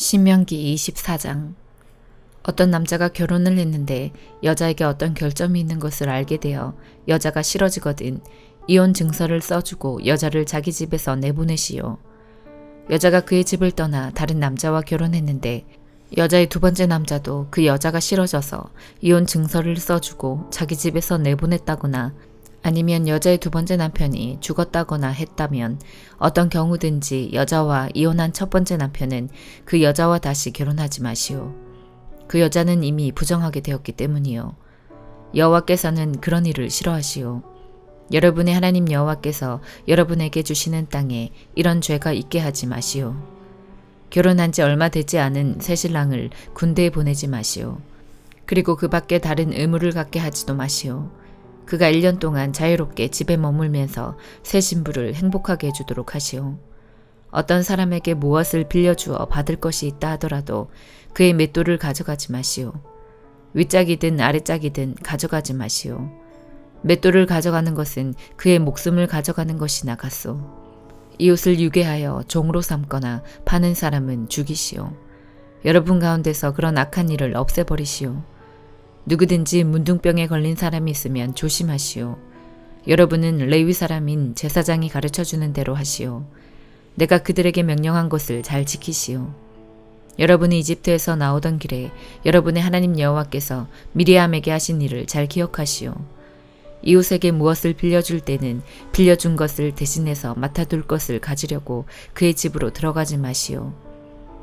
신명기 24장. 어떤 남자가 결혼을 했는데 여자에게 어떤 결점이 있는 것을 알게 되어 여자가 싫어지거든 이혼 증서를 써주고 여자를 자기 집에서 내보내시오. 여자가 그의 집을 떠나 다른 남자와 결혼했는데 여자의 두 번째 남자도 그 여자가 싫어져서 이혼 증서를 써주고 자기 집에서 내보냈다거나 아니면 여자의 두 번째 남편이 죽었다거나 했다면 어떤 경우든지 여자와 이혼한 첫 번째 남편은 그 여자와 다시 결혼하지 마시오. 그 여자는 이미 부정하게 되었기 때문이요. 여호와께서는 그런 일을 싫어하시오. 여러분의 하나님 여호와께서 여러분에게 주시는 땅에 이런 죄가 있게 하지 마시오. 결혼한 지 얼마 되지 않은 새신랑을 군대에 보내지 마시오. 그리고 그 밖에 다른 의무를 갖게 하지도 마시오. 그가 1년 동안 자유롭게 집에 머물면서 새 신부를 행복하게 해주도록 하시오. 어떤 사람에게 무엇을 빌려주어 받을 것이 있다 하더라도 그의 맷돌을 가져가지 마시오. 윗짝이든 아랫짝이든 가져가지 마시오. 맷돌을 가져가는 것은 그의 목숨을 가져가는 것이나 같소. 이웃을 유괴하여 종으로 삼거나 파는 사람은 죽이시오. 여러분 가운데서 그런 악한 일을 없애버리시오. 누구든지 문둥병에 걸린 사람이 있으면 조심하시오. 여러분은 레위 사람인 제사장이 가르쳐주는 대로 하시오. 내가 그들에게 명령한 것을 잘 지키시오. 여러분이 이집트에서 나오던 길에 여러분의 하나님 여호와께서 미리암에게 하신 일을 잘 기억하시오. 이웃에게 무엇을 빌려줄 때는 빌려준 것을 대신해서 맡아둘 것을 가지려고 그의 집으로 들어가지 마시오.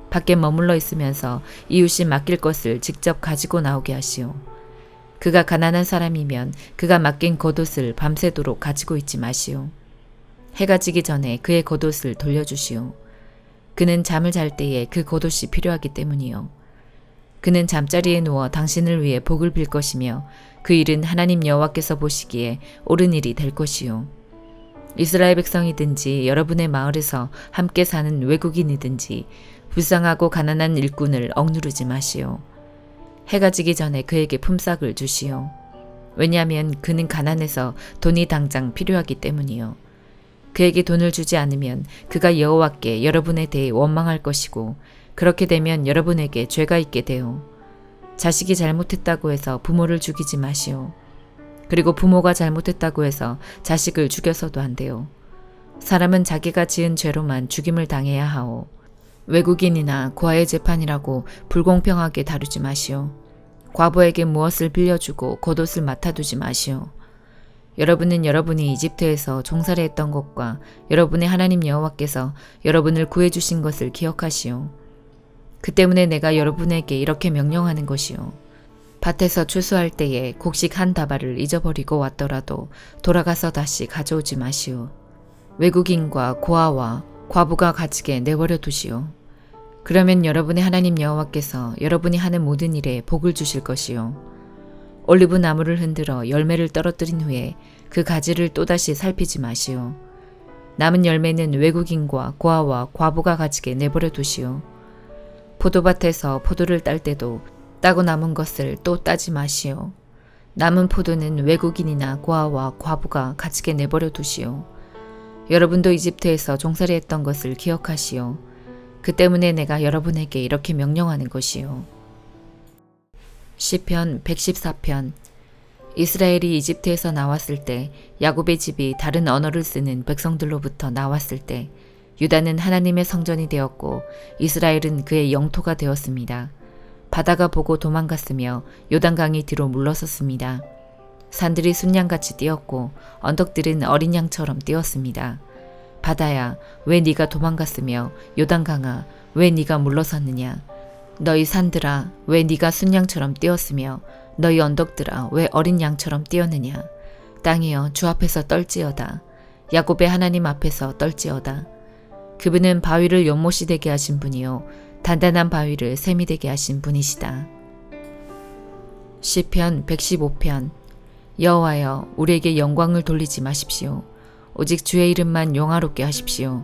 밖에 머물러 있으면서 이웃이 맡길 것을 직접 가지고 나오게 하시오. 그가 가난한 사람이면 그가 맡긴 겉옷을 밤새도록 가지고 있지 마시오. 해가 지기 전에 그의 겉옷을 돌려주시오. 그는 잠을 잘 때에 그 겉옷이 필요하기 때문이요. 그는 잠자리에 누워 당신을 위해 복을 빌 것이며 그 일은 하나님 여호와께서 보시기에 옳은 일이 될 것이요. 이스라엘 백성이든지 여러분의 마을에서 함께 사는 외국인이든지 불쌍하고 가난한 일꾼을 억누르지 마시오. 해가 지기 전에 그에게 품삯을 주시오. 왜냐하면 그는 가난해서 돈이 당장 필요하기 때문이요. 그에게 돈을 주지 않으면 그가 여호와께 여러분에 대해 원망할 것이고 그렇게 되면 여러분에게 죄가 있게 되오. 자식이 잘못했다고 해서 부모를 죽이지 마시오. 그리고 부모가 잘못했다고 해서 자식을 죽여서도 안 돼요. 사람은 자기가 지은 죄로만 죽임을 당해야 하오. 외국인이나 고아의 재판이라고 불공평하게 다루지 마시오. 과부에게 무엇을 빌려주고 겉옷을 맡아두지 마시오. 여러분은 여러분이 이집트에서 종살이 했던 것과 여러분의 하나님 여호와께서 여러분을 구해주신 것을 기억하시오. 그 때문에 내가 여러분에게 이렇게 명령하는 것이오. 밭에서 추수할 때에 곡식 한 다발을 잊어버리고 왔더라도 돌아가서 다시 가져오지 마시오. 외국인과 고아와 과부가 가지게 내버려 두시오. 그러면 여러분의 하나님 여호와께서 여러분이 하는 모든 일에 복을 주실 것이요. 올리브 나무를 흔들어 열매를 떨어뜨린 후에 그 가지를 또다시 살피지 마시오. 남은 열매는 외국인과 고아와 과부가 가지게 내버려 두시오. 포도밭에서 포도를 딸 때도 따고 남은 것을 또 따지 마시오. 남은 포도는 외국인이나 고아와 과부가 가지게 내버려 두시오. 여러분도 이집트에서 종살이 했던 것을 기억하시오. 그 때문에 내가 여러분에게 이렇게 명령하는 것이요. 시편 114편. 이스라엘이 이집트에서 나왔을 때 야곱의 집이 다른 언어를 쓰는 백성들로부터 나왔을 때 유다는 하나님의 성전이 되었고 이스라엘은 그의 영토가 되었습니다. 바다가 보고 도망갔으며 요단강이 뒤로 물러섰습니다. 산들이 순양같이 뛰었고 언덕들은 어린 양처럼 뛰었습니다. 바다야, 왜 네가 도망갔으며 요단강아, 왜 네가 물러섰느냐? 너희 산들아, 왜 네가 순양처럼 뛰었으며 너희 언덕들아, 왜 어린 양처럼 뛰었느냐? 땅이여, 주 앞에서 떨지어다. 야곱의 하나님 앞에서 떨지어다. 그분은 바위를 연못이 되게 하신 분이요 단단한 바위를 샘이 되게 하신 분이시다. 시편 115편. 여호와여, 우리에게 영광을 돌리지 마십시오. 오직 주의 이름만 영화롭게 하십시오.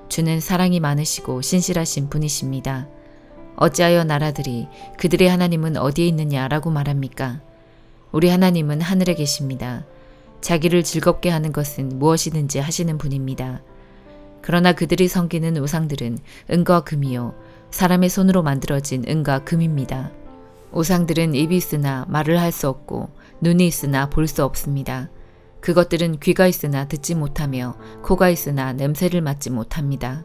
주는 사랑이 많으시고 신실하신 분이십니다. 어찌하여 나라들이 그들의 하나님은 어디에 있느냐라고 말합니까? 우리 하나님은 하늘에 계십니다. 자기를 즐겁게 하는 것은 무엇이든지 하시는 분입니다. 그러나 그들이 섬기는 우상들은 은과 금이요 사람의 손으로 만들어진 은과 금입니다. 우상들은 입이 있으나 말을 할 수 없고 눈이 있으나 볼 수 없습니다. 그것들은 귀가 있으나 듣지 못하며 코가 있으나 냄새를 맡지 못합니다.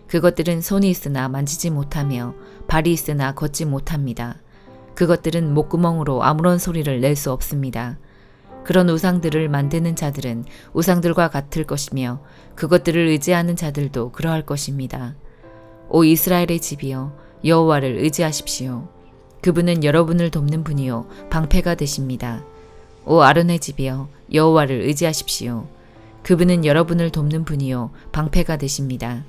그것들은 손이 있으나 만지지 못하며 발이 있으나 걷지 못합니다. 그것들은 목구멍으로 아무런 소리를 낼 수 없습니다. 그런 우상들을 만드는 자들은 우상들과 같을 것이며 그것들을 의지하는 자들도 그러할 것입니다. 오 이스라엘의 집이여 여호와를 의지하십시오. 그분은 여러분을 돕는 분이요 방패가 되십니다. 오 아론의 집이여 여호와를 의지하십시오. 그분은 여러분을 돕는 분이요 방패가 되십니다.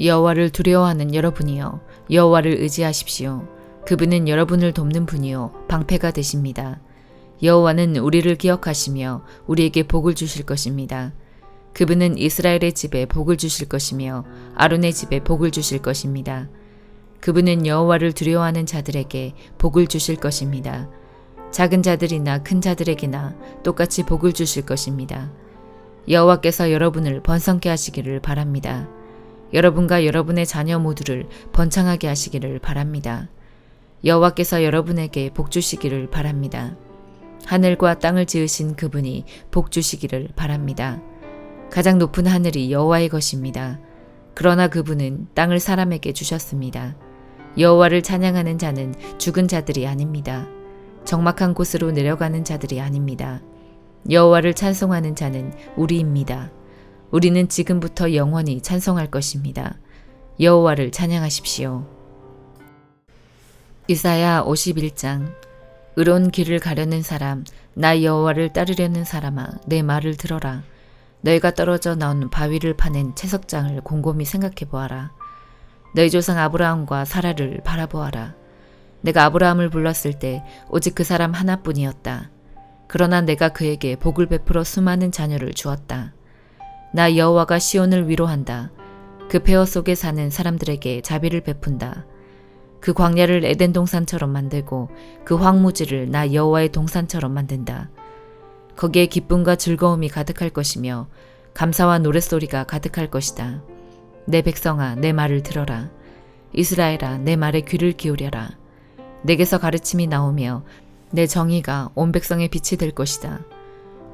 여호와를 두려워하는 여러분이여 여호와를 의지하십시오. 그분은 여러분을 돕는 분이요 방패가 되십니다. 여호와는 우리를 기억하시며 우리에게 복을 주실 것입니다. 그분은 이스라엘의 집에 복을 주실 것이며 아론의 집에 복을 주실 것입니다. 그분은 여호와를 두려워하는 자들에게 복을 주실 것입니다. 작은 자들이나 큰 자들에게나 똑같이 복을 주실 것입니다. 여호와께서 여러분을 번성케 하시기를 바랍니다. 여러분과 여러분의 자녀 모두를 번창하게 하시기를 바랍니다. 여호와께서 여러분에게 복 주시기를 바랍니다. 하늘과 땅을 지으신 그분이 복 주시기를 바랍니다. 가장 높은 하늘이 여호와의 것입니다. 그러나 그분은 땅을 사람에게 주셨습니다. 여호와를 찬양하는 자는 죽은 자들이 아닙니다. 적막한 곳으로 내려가는 자들이 아닙니다. 여호와를 찬송하는 자는 우리입니다. 우리는 지금부터 영원히 찬송할 것입니다. 여호와를 찬양하십시오. 이사야 51장. 의로운 길을 가려는 사람, 나 여호와를 따르려는 사람아, 내 말을 들어라. 너희가 떨어져 나온 바위를 파낸 채석장을 곰곰이 생각해 보아라. 너희 조상 아브라함과 사라를 바라보아라. 내가 아브라함을 불렀을 때 오직 그 사람 하나뿐이었다. 그러나 내가 그에게 복을 베풀어 수많은 자녀를 주었다. 나 여호와가 시온을 위로한다. 그 폐허 속에 사는 사람들에게 자비를 베푼다. 그 광야를 에덴 동산처럼 만들고 그 황무지를 나 여호와의 동산처럼 만든다. 거기에 기쁨과 즐거움이 가득할 것이며 감사와 노랫소리가 가득할 것이다. 내 백성아 내 말을 들어라. 이스라엘아 내 말에 귀를 기울여라. 내게서 가르침이 나오며 내 정의가 온 백성의 빛이 될 것이다.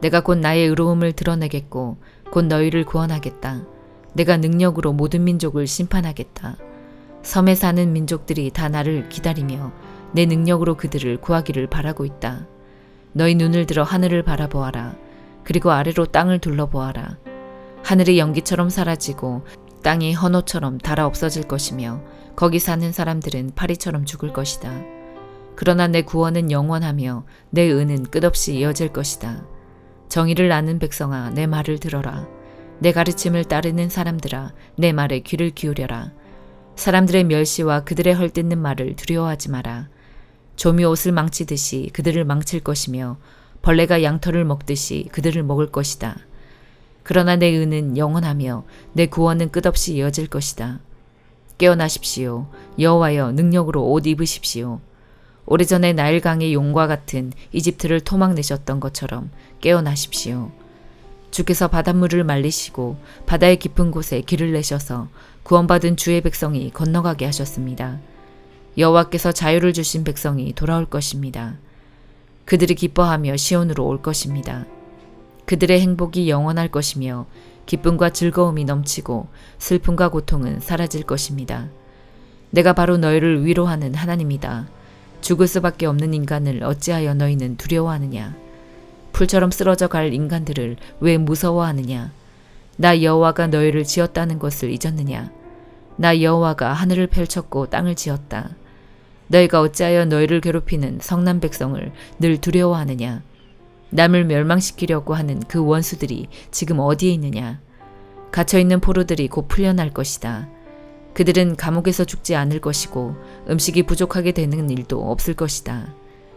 내가 곧 나의 의로움을 드러내겠고 곧 너희를 구원하겠다. 내가 능력으로 모든 민족을 심판하겠다. 섬에 사는 민족들이 다 나를 기다리며 내 능력으로 그들을 구하기를 바라고 있다. 너희 눈을 들어 하늘을 바라보아라. 그리고 아래로 땅을 둘러보아라. 하늘이 연기처럼 사라지고 땅이 헌옷처럼 닳아 없어질 것이며 거기 사는 사람들은 파리처럼 죽을 것이다. 그러나 내 구원은 영원하며 내 은은 끝없이 이어질 것이다. 정의를 아는 백성아 내 말을 들어라. 내 가르침을 따르는 사람들아 내 말에 귀를 기울여라. 사람들의 멸시와 그들의 헐뜯는 말을 두려워하지 마라. 좀이 옷을 망치듯이 그들을 망칠 것이며 벌레가 양털을 먹듯이 그들을 먹을 것이다. 그러나 내 은은 영원하며 내 구원은 끝없이 이어질 것이다. 깨어나십시오. 여호와여 능력으로 옷 입으십시오. 오래전에 나일강의 용과 같은 이집트를 토막내셨던 것처럼 깨어나십시오. 주께서 바닷물을 말리시고 바다의 깊은 곳에 길을 내셔서 구원받은 주의 백성이 건너가게 하셨습니다. 여호와께서 자유를 주신 백성이 돌아올 것입니다. 그들이 기뻐하며 시온으로 올 것입니다. 그들의 행복이 영원할 것이며 기쁨과 즐거움이 넘치고 슬픔과 고통은 사라질 것입니다. 내가 바로 너희를 위로하는 하나님이다. 죽을 수밖에 없는 인간을 어찌하여 너희는 두려워하느냐. 풀처럼 쓰러져 갈 인간들을 왜 무서워하느냐. 나 여호와가 너희를 지었다는 것을 잊었느냐. 나 여호와가 하늘을 펼쳤고 땅을 지었다. 너희가 어찌하여 너희를 괴롭히는 성난 백성을 늘 두려워하느냐. 남을 멸망시키려고 하는 그 원수들이 지금 어디에 있느냐. 갇혀있는 포로들이 곧 풀려날 것이다. 그들은 감옥에서 죽지 않을 것이고 음식이 부족하게 되는 일도 없을 것이다.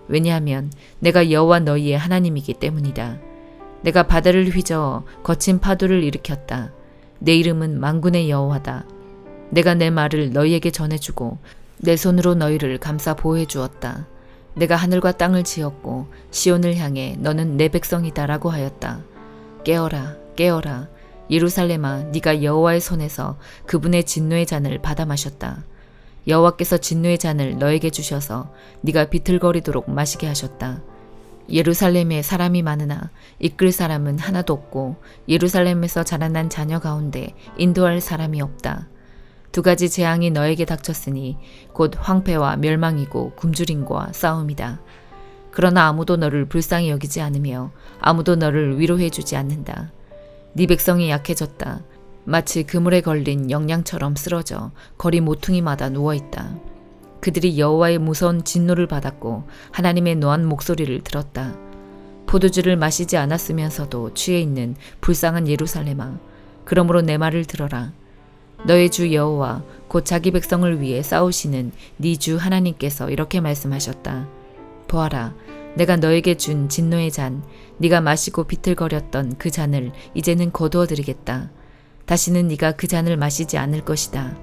왜냐하면 내가 여호와 너희의 하나님이기 때문이다. 내가 바다를 휘저어 거친 파도를 일으켰다. 내 이름은 만군의 여호와다. 내가 내 말을 너희에게 전해주고 내 손으로 너희를 감싸 보호해 주었다. 내가 하늘과 땅을 지었고 시온을 향해 너는 내 백성이다라고 하였다. 깨어라, 깨어라. 예루살렘아, 네가 여호와의 손에서 그분의 진노의 잔을 받아 마셨다. 여호와께서 진노의 잔을 너에게 주셔서 네가 비틀거리도록 마시게 하셨다. 예루살렘에 사람이 많으나 이끌 사람은 하나도 없고 예루살렘에서 자라난 자녀 가운데 인도할 사람이 없다. 두 가지 재앙이 너에게 닥쳤으니 곧 황폐와 멸망이고 굶주림과 싸움이다. 그러나 아무도 너를 불쌍히 여기지 않으며 아무도 너를 위로해 주지 않는다. 네 백성이 약해졌다. 마치 그물에 걸린 영양처럼 쓰러져 거리 모퉁이마다 누워있다. 그들이 여호와의 무서운 진노를 받았고 하나님의 노한 목소리를 들었다. 포도주를 마시지 않았으면서도 취해 있는 불쌍한 예루살렘아, 그러므로 내 말을 들어라. 너의 주 여호와 곧 자기 백성을 위해 싸우시는 네 주 하나님께서 이렇게 말씀하셨다. 보아라, 내가 너에게 준 진노의 잔, 네가 마시고 비틀거렸던 그 잔을 이제는 거두어 드리겠다. 다시는 네가 그 잔을 마시지 않을 것이다.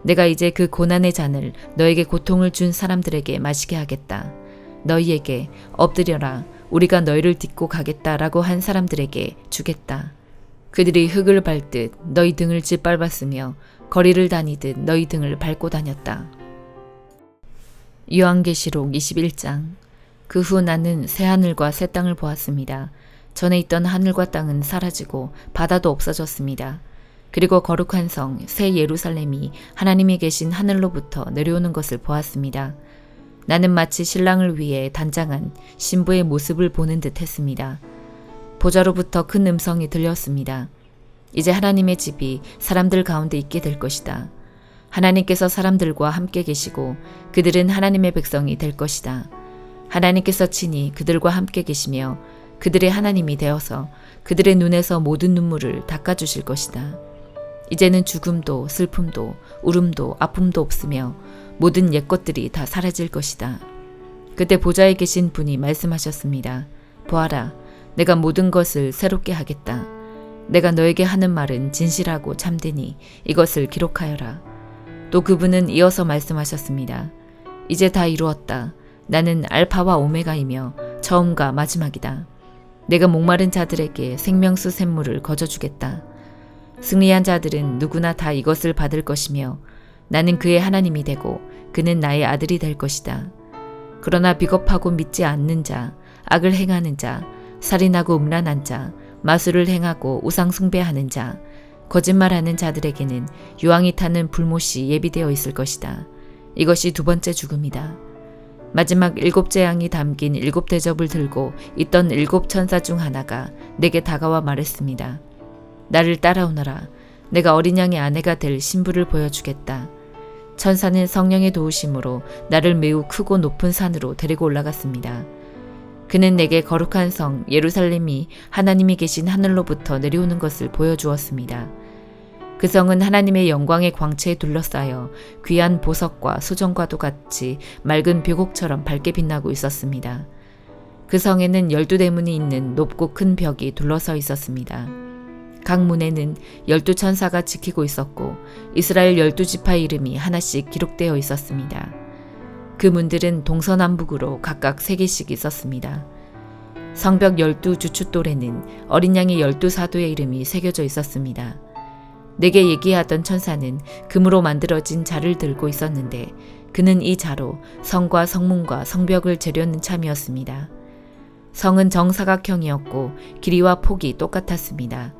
내가 이제 그 고난의 잔을 너에게 고통을 준 사람들에게 마시게 하겠다. 너희에게 엎드려라, 우리가 너희를 딛고 가겠다라고 한 사람들에게 주겠다. 그들이 흙을 밟듯 너희 등을 짓밟았으며 거리를 다니듯 너희 등을 밟고 다녔다. 요한계시록 21장. 그 후 나는 새 하늘과 새 땅을 보았습니다. 전에 있던 하늘과 땅은 사라지고 바다도 없어졌습니다. 그리고 거룩한 성, 새 예루살렘이 하나님이 계신 하늘로부터 내려오는 것을 보았습니다. 나는 마치 신랑을 위해 단장한 신부의 모습을 보는 듯 했습니다. 보좌로부터 큰 음성이 들렸습니다. 이제 하나님의 집이 사람들 가운데 있게 될 것이다. 하나님께서 사람들과 함께 계시고 그들은 하나님의 백성이 될 것이다. 하나님께서 친히 그들과 함께 계시며 그들의 하나님이 되어서 그들의 눈에서 모든 눈물을 닦아주실 것이다. 이제는 죽음도 슬픔도 울음도 아픔도 없으며 모든 옛것들이 다 사라질 것이다. 그때 보좌에 계신 분이 말씀하셨습니다. 보아라, 내가 모든 것을 새롭게 하겠다. 내가 너에게 하는 말은 진실하고 참되니 이것을 기록하여라. 또 그분은 이어서 말씀하셨습니다. 이제 다 이루었다. 나는 알파와 오메가이며 처음과 마지막이다. 내가 목마른 자들에게 생명수 샘물을 거저주겠다. 승리한 자들은 누구나 다 이것을 받을 것이며 나는 그의 하나님이 되고 그는 나의 아들이 될 것이다. 그러나 비겁하고 믿지 않는 자, 악을 행하는 자, 살인하고 음란한 자, 마술을 행하고 우상 숭배하는 자, 거짓말하는 자들에게는 유황이 타는 불못이 예비되어 있을 것이다. 이것이 두 번째 죽음이다. 마지막 일곱 재앙이 담긴 일곱 대접을 들고 있던 일곱 천사 중 하나가 내게 다가와 말했습니다. 나를 따라오너라. 내가 어린 양의 아내가 될 신부를 보여주겠다. 천사는 성령의 도우심으로 나를 매우 크고 높은 산으로 데리고 올라갔습니다. 그는 내게 거룩한 성 예루살렘이 하나님이 계신 하늘로부터 내려오는 것을 보여주었습니다. 그 성은 하나님의 영광의 광채에 둘러싸여 귀한 보석과 소정과도 같이 맑은 벽옥처럼 밝게 빛나고 있었습니다. 그 성에는 12대문이 있는 높고 큰 벽이 둘러서 있었습니다. 각 문에는 12천사가 지키고 있었고 이스라엘 12지파의 이름이 하나씩 기록되어 있었습니다. 그 문들은 동서남북으로 각각 3개씩 있었습니다. 성벽 12주춧돌에는 어린 양의 12사도의 이름이 새겨져 있었습니다. 내게 얘기하던 천사는 금으로 만들어진 자를 들고 있었는데 그는 이 자로 성과 성문과 성벽을 재려는 참이었습니다. 성은 정사각형이었고 길이와 폭이 똑같았습니다.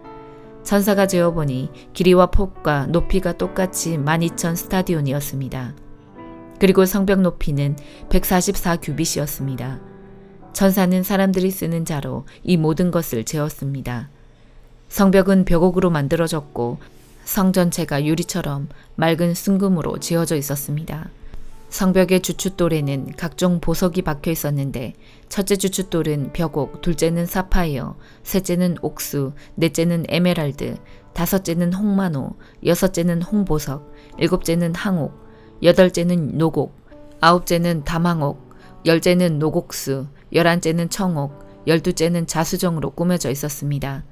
천사가 재어보니 길이와 폭과 높이가 똑같이 12,000 스타디온이었습니다. 그리고 성벽 높이는 144규빗이었습니다. 천사는 사람들이 쓰는 자로 이 모든 것을 재었습니다. 성벽은 벽옥으로 만들어졌고 성 전체가 유리처럼 맑은 순금으로 지어져 있었습니다. 성벽의 주춧돌에는 각종 보석이 박혀 있었는데 첫째 주춧돌은 벽옥, 둘째는 사파이어, 셋째는 옥수, 넷째는 에메랄드, 다섯째는 홍마노, 여섯째는 홍보석, 일곱째는 항옥, 여덟째는 노곡, 아홉째는 다망옥, 열째는 노곡수, 11째는 청옥, 12째는 자수정으로 꾸며져 있었습니다.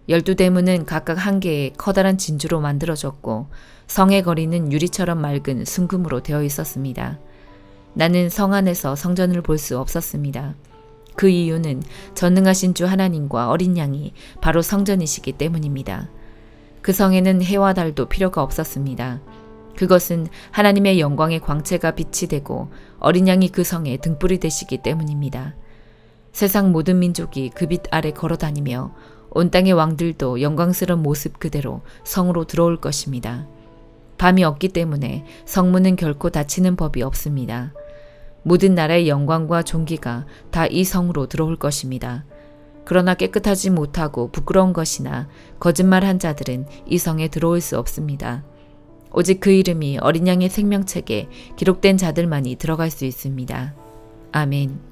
12대문은 각각 한 개의 커다란 진주로 만들어졌고 성의 거리는 유리처럼 맑은 순금으로 되어 있었습니다. 나는 성 안에서 성전을 볼 수 없었습니다. 그 이유는 전능하신 주 하나님과 어린 양이 바로 성전이시기 때문입니다. 그 성에는 해와 달도 필요가 없었습니다. 그것은 하나님의 영광의 광채가 빛이 되고 어린 양이 그 성의 등불이 되시기 때문입니다. 세상 모든 민족이 그 빛 아래 걸어다니며 온 땅의 왕들도 영광스러운 모습 그대로 성으로 들어올 것입니다. 밤이 없기 때문에 성문은 결코 닫히는 법이 없습니다. 모든 나라의 영광과 존귀가 다 이 성으로 들어올 것입니다. 그러나 깨끗하지 못하고 부끄러운 것이나 거짓말한 자들은 이 성에 들어올 수 없습니다. 오직 그 이름이 어린 양의 생명책에 기록된 자들만이 들어갈 수 있습니다. 아멘.